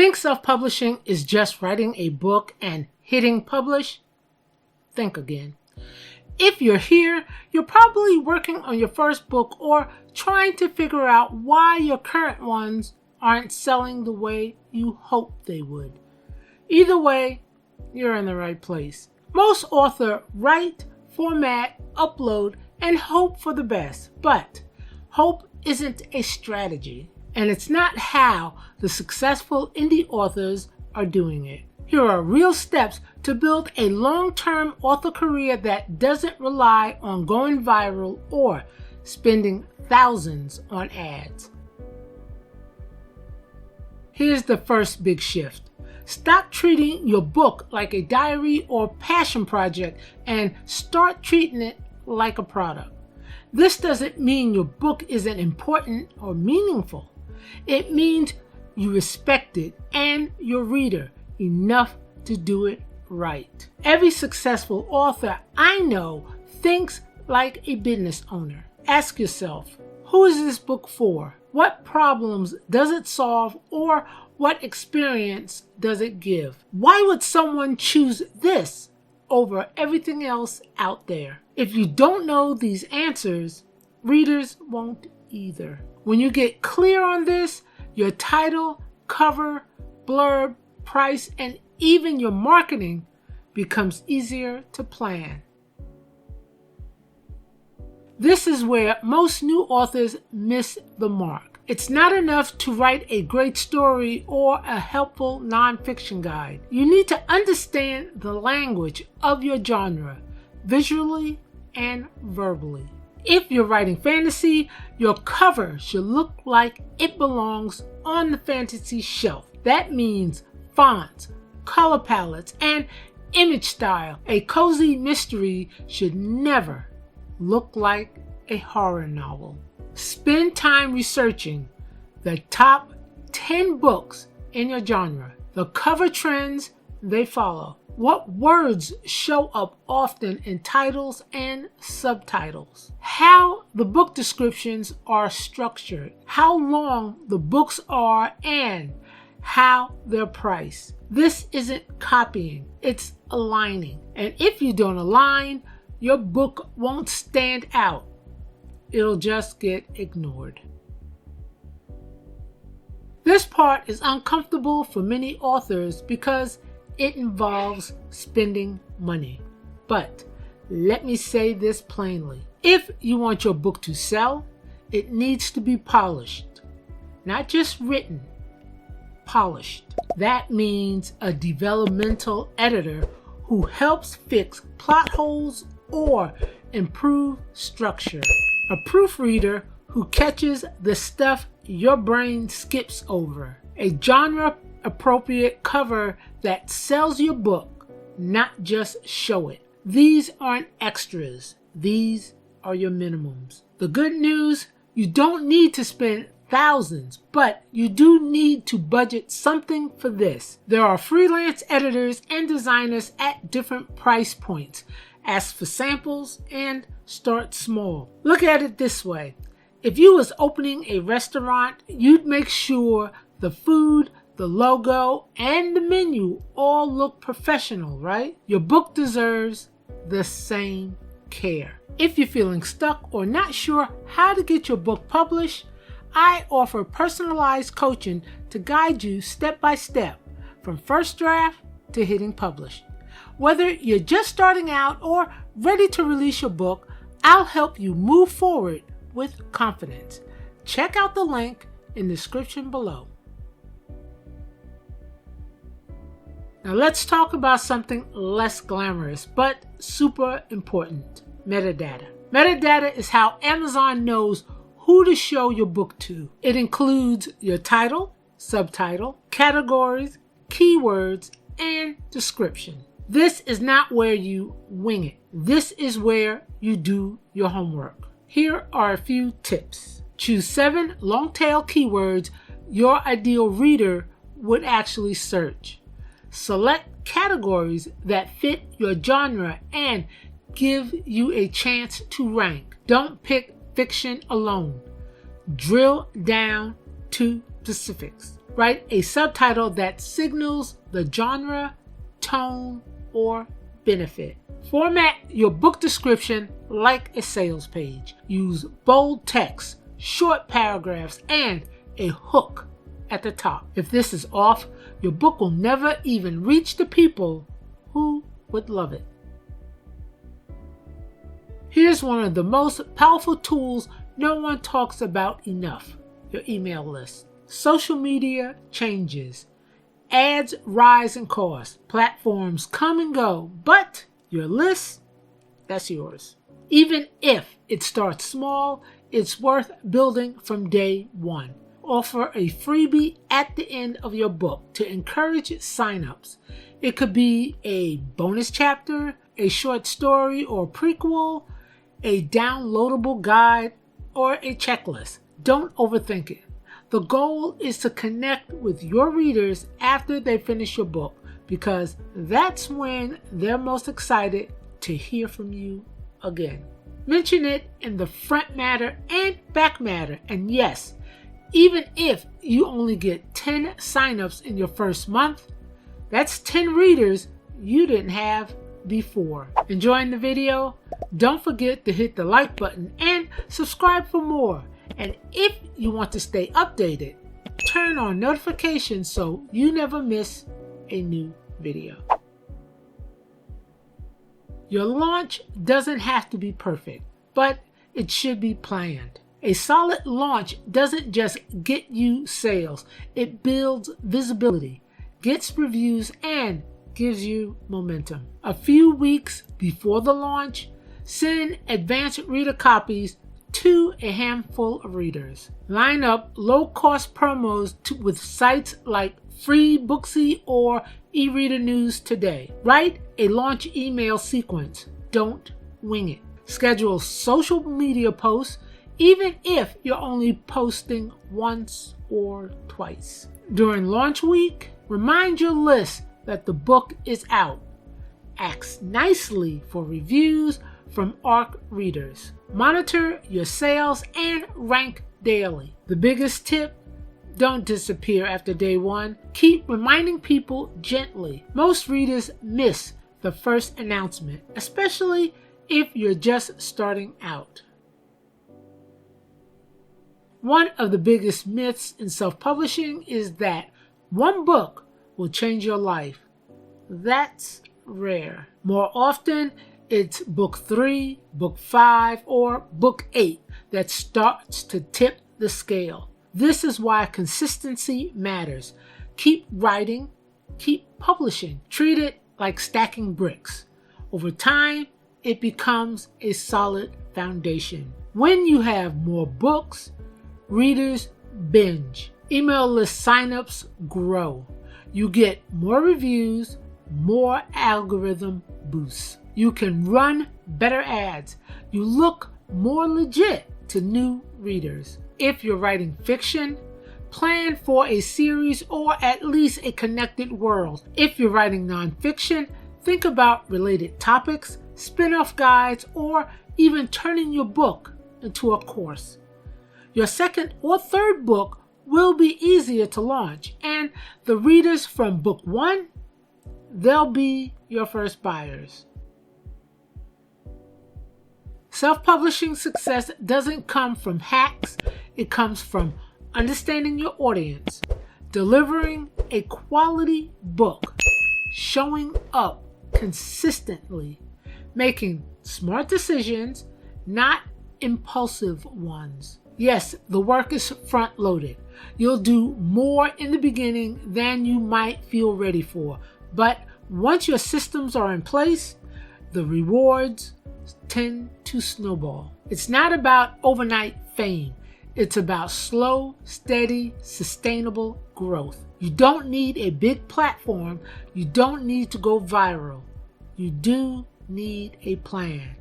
Think self-publishing is just writing a book and hitting publish? Think again. If you're here, you're probably working on your first book or trying to figure out why your current ones aren't selling the way you hoped they would. Either way, you're in the right place. Most authors write, format, upload, and hope for the best. But hope isn't a strategy, and it's not how the successful indie authors are doing it. Here are real steps to build a long-term author career that doesn't rely on going viral or spending thousands on ads. Here's the first big shift. Stop treating your book like a diary or passion project and start treating it like a product. This doesn't mean your book isn't important or meaningful. It means you respect it and your reader enough to do it right. Every successful author I know thinks like a business owner. Ask yourself, who is this book for? What problems does it solve, or what experience does it give? Why would someone choose this over everything else out there? If you don't know these answers, readers won't either. When you get clear on this, your title, cover, blurb, price, and even your marketing becomes easier to plan. This is where most new authors miss the mark. It's not enough to write a great story or a helpful nonfiction guide. You need to understand the language of your genre, visually and verbally. If you're writing fantasy, your cover should look like it belongs on the fantasy shelf. That means fonts, color palettes, and image style. A cozy mystery should never look like a horror novel. Spend time researching the top 10 books in your genre, the cover trends they follow, what words show up often in titles and subtitles, how the book descriptions are structured, how long the books are, and how they're priced. This isn't copying, it's aligning. And if you don't align, your book won't stand out. It'll just get ignored. This part is uncomfortable for many authors because it involves spending money. But let me say this plainly. If you want your book to sell, it needs to be polished. Not just written, polished. That means a developmental editor who helps fix plot holes or improve structure. A proofreader who catches the stuff your brain skips over. A genre-appropriate cover that sells your book, not just show it. These aren't extras. These are your minimums. The good news, you don't need to spend thousands, but you do need to budget something for this. There are freelance editors and designers at different price points. Ask for samples and start small. Look at it this way. If you was opening a restaurant, you'd make sure the food, the logo, and the menu all look professional, right? Your book deserves the same care. If you're feeling stuck or not sure how to get your book published, I offer personalized coaching to guide you step by step from first draft to hitting published. Whether you're just starting out or ready to release your book, I'll help you move forward with confidence. Check out the link in the description below. Now let's talk about something less glamorous but super important: metadata. Metadata is how Amazon knows who to show your book to. It includes your title, subtitle, categories, keywords, and description. This is not where you wing it. This is where you do your homework. Here are a few tips. Choose 7 long-tail keywords your ideal reader would actually search. Select categories that fit your genre and give you a chance to rank. Don't pick fiction alone. Drill down to specifics. Write a subtitle that signals the genre, tone, or benefit. Format your book description like a sales page. Use bold text, short paragraphs, and a hook at the top. If this is off, your book will never even reach the people who would love it. Here's one of the most powerful tools no one talks about enough: your email list. Social media changes. Ads rise in cost. Platforms come and go. But your list, that's yours. Even if it starts small, it's worth building from day one. Offer a freebie at the end of your book to encourage signups. It could be a bonus chapter, a short story or prequel, a downloadable guide, or a checklist. Don't overthink it. The goal is to connect with your readers after they finish your book, because that's when they're most excited to hear from you again. Mention it in the front matter and back matter. And yes, even if you only get 10 signups in your first month, that's 10 readers you didn't have before. Enjoying the video? Don't forget to hit the like button and subscribe for more. And if you want to stay updated, turn on notifications so you never miss a new video. Your launch doesn't have to be perfect, but it should be planned. A solid launch doesn't just get you sales, it builds visibility, gets reviews, and gives you momentum. A few weeks before the launch, send advanced reader copies to a handful of readers. Line up low-cost promos with sites like Free Booksy or eReader News Today. Write a launch email sequence. Don't wing it. Schedule social media posts, even if you're only posting once or twice. During launch week, remind your list that the book is out. Ask nicely for reviews from ARC readers. Monitor your sales and rank daily. The biggest tip: don't disappear after day one. Keep reminding people gently. Most readers miss the first announcement, especially if you're just starting out. One of the biggest myths in self-publishing is that one book will change your life. That's rare. More often, it's book 3, book 5, or book 8 that starts to tip the scale. This is why consistency matters. Keep writing, keep publishing. Treat it like stacking bricks. Over time, it becomes a solid foundation. When you have more books, readers binge. Email list signups grow. You get more reviews, more algorithm boosts. You can run better ads. You look more legit to new readers. If you're writing fiction, plan for a series or at least a connected world. If you're writing nonfiction, think about related topics, spin-off guides, or even turning your book into a course. Your second or third book will be easier to launch, and the readers from book 1, they'll be your first buyers. Self-publishing success doesn't come from hacks. It comes from understanding your audience, delivering a quality book, showing up consistently, making smart decisions, not impulsive ones. Yes, the work is front-loaded. You'll do more in the beginning than you might feel ready for. But once your systems are in place, the rewards tend to snowball. It's not about overnight fame. It's about slow, steady, sustainable growth. You don't need a big platform. You don't need to go viral. You do need a plan.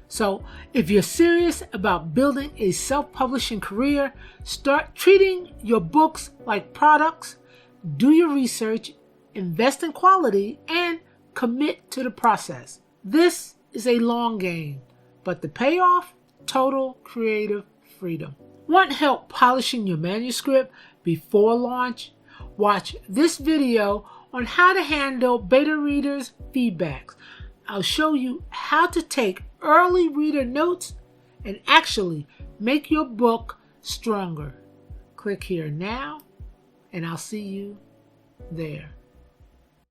So if you're serious about building a self-publishing career, start treating your books like products, do your research, invest in quality, and commit to the process. This is a long game, but the payoff, total creative freedom. Want help polishing your manuscript before launch? watch this video on how to handle beta readers' feedbacks. I'll show you how to take early reader notes and actually make your book stronger. Click here now, and I'll see you there.